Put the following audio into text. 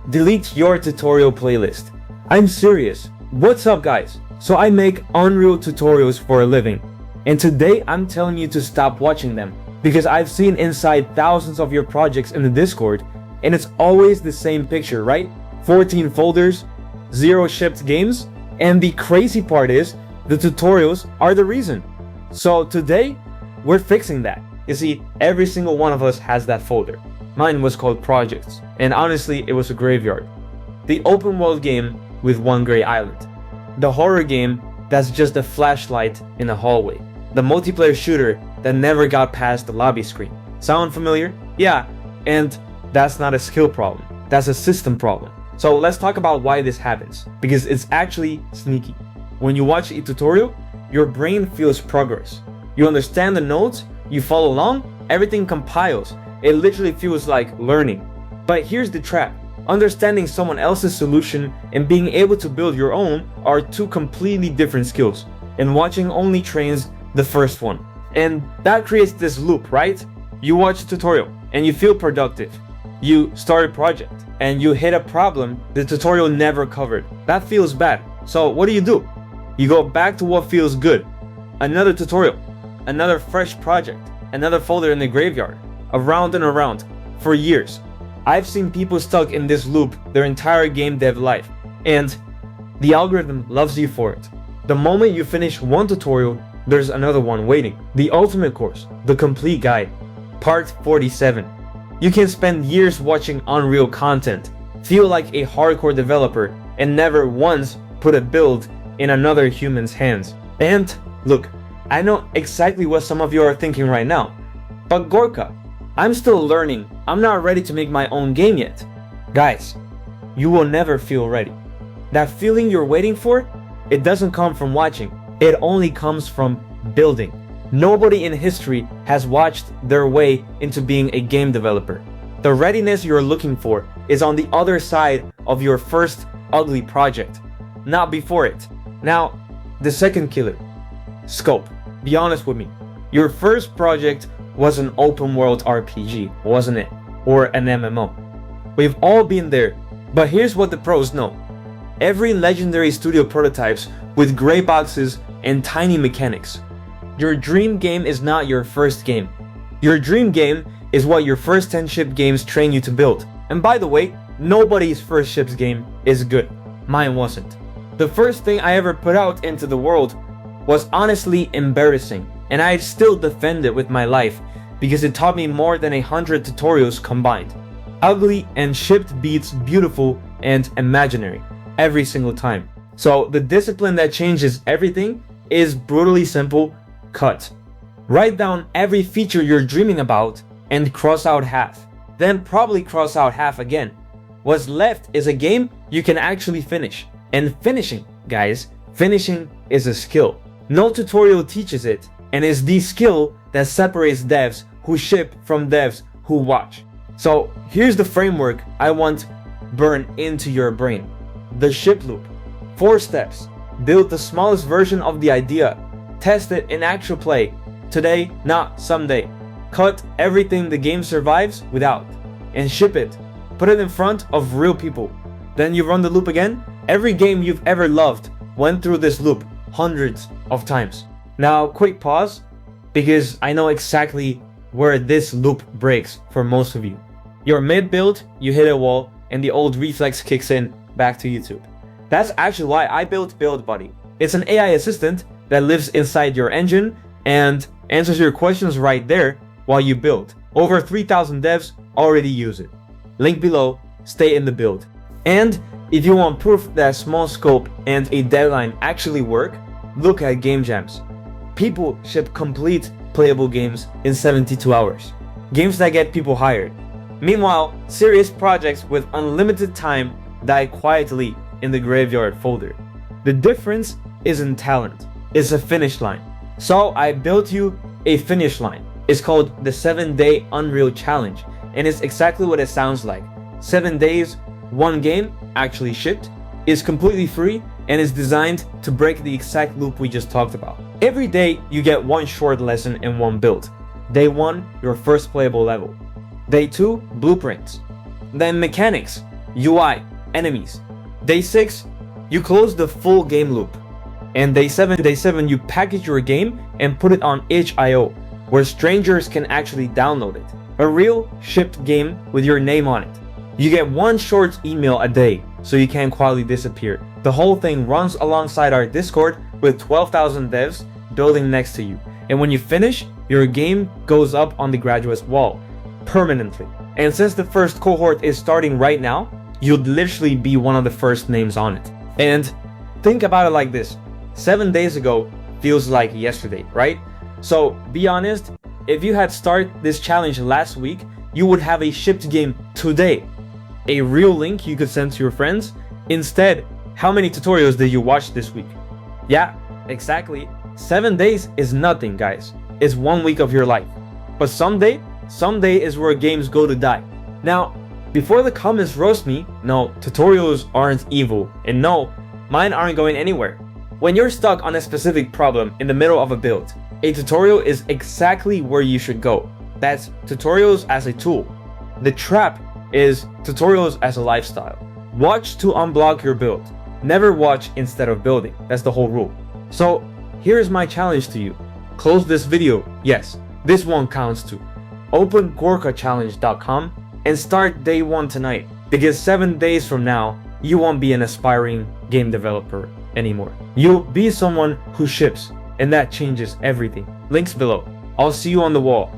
delete your tutorial playlist. I'm serious. What's up, guys? So I make Unreal tutorials for a living, and today I'm telling you to stop watching them because I've seen inside thousands of your projects in the Discord, and it's always the same picture, right? 14 folders, 0 shipped games, and the crazy part is the tutorials are the reason. So today we're fixing that. You see, every single one of us has that folder. Mine was called projects, and honestly it was a graveyard. The open world game with one gray island. The horror game that's just a flashlight in a hallway. The multiplayer shooter that never got past the lobby screen. Sound familiar? Yeah, and that's not a skill problem, that's a system problem. So let's talk about why this happens, because it's actually sneaky. When you watch a tutorial, your brain feels progress. You understand the notes, you follow along, everything compiles. It literally feels like learning. But here's the trap. Understanding someone else's solution and being able to build your own are two completely different skills, and watching only trains the first one. And that creates this loop, right? You watch a tutorial and you feel productive. You start a project and you hit a problem the tutorial never covered. That feels bad. So what do? You go back to what feels good. Another tutorial, another fresh project, another folder in the graveyard, around and around, for years. I've seen people stuck in this loop their entire game dev life, and the algorithm loves you for it. The moment you finish one tutorial, there's another one waiting. The ultimate course, the complete guide, part 47. You can spend years watching Unreal content, feel like a hardcore developer, and never once put a build in another human's hands. And look, I know exactly what some of you are thinking right now, but Gorka, I'm still learning. I'm not ready to make my own game yet. Guys, you will never feel ready. That feeling you're waiting for, it doesn't come from watching. It only comes from building. Nobody in history has watched their way into being a game developer. The readiness you're looking for is on the other side of your first ugly project, not before it. Now, the second killer, scope. Be honest with me. Your first project was an open world RPG, wasn't it? Or an MMO. We've all been there, but here's what the pros know. Every legendary studio prototypes with gray boxes and tiny mechanics. Your dream game is not your first game. Your dream game is what your first 10 shipped games train you to build. And by the way, nobody's first shipped game is good. Mine wasn't. The first thing I ever put out into the world was honestly embarrassing, and I still defend it with my life because it taught me more than 100 tutorials combined. Ugly and shipped beats beautiful and imaginary every single time. So the discipline that changes everything is brutally simple: cut. Write down every feature you're dreaming about and cross out half. Then probably cross out half again. What's left is a game you can actually finish. And finishing, guys, finishing is a skill. No tutorial teaches it, and is the skill that separates devs who ship from devs who watch. So here's the framework I want burned into your brain. The ship loop. 4 steps. Build the smallest version of the idea. Test it in actual play. Today, not someday. Cut everything the game survives without, and ship it. Put it in front of real people. Then you run the loop again. Every game you've ever loved went through this loop hundreds of times. Now, quick pause, because I know exactly where this loop breaks for most of you. You're mid-build, you hit a wall, and the old reflex kicks in, back to YouTube. That's actually why I built Build Buddy. It's an AI assistant that lives inside your engine and answers your questions right there while you build. Over 3,000 devs already use it. Link below, stay in the build. And if you want proof that small scope and a deadline actually work, look at game jams. People ship complete playable games in 72 hours. Games that get people hired. Meanwhile, serious projects with unlimited time die quietly in the graveyard folder. The difference isn't talent, it's a finish line. So I built you a finish line. It's called the 7-Day Unreal Challenge, and it's exactly what it sounds like. 7 days, 1 game actually shipped, is completely free, and is designed to break the exact loop we just talked about. Every day you get 1 short lesson in 1 build. Day 1, your first playable level. Day 2, blueprints. Then mechanics, UI, enemies. Day 6, you close the full game loop. And day 7, you package your game and put it on itch.io, where strangers can actually download it. A real shipped game with your name on it. You get one short email a day, so you can't quietly disappear. The whole thing runs alongside our Discord with 12,000 devs building next to you. And when you finish, your game goes up on the graduate's wall, permanently. And since the first cohort is starting right now, you'd literally be one of the first names on it. And think about it like this. 7 days ago feels like yesterday, right? So be honest, if you had started this challenge last week, you would have a shipped game today. A real link you could send to your friends. Instead, how many tutorials did you watch this week? Yeah, exactly. 7 days is nothing, guys. It's 1 week of your life. But someday is where games go to die. Now, before the comments roast me, no, tutorials aren't evil, and no, mine aren't going anywhere. When you're stuck on a specific problem in the middle of a build, a tutorial is exactly where you should go. That's tutorials as a tool. The trap is tutorials as a lifestyle. Watch to unblock your build. Never watch instead of building. That's the whole rule. So here's my challenge to you. Close this video. Yes, this one counts too. Open gorkachallenge.com and start day 1 tonight, because 7 days from now, you won't be an aspiring game developer anymore. You'll be someone who ships, and that changes everything. Links below. I'll see you on the wall.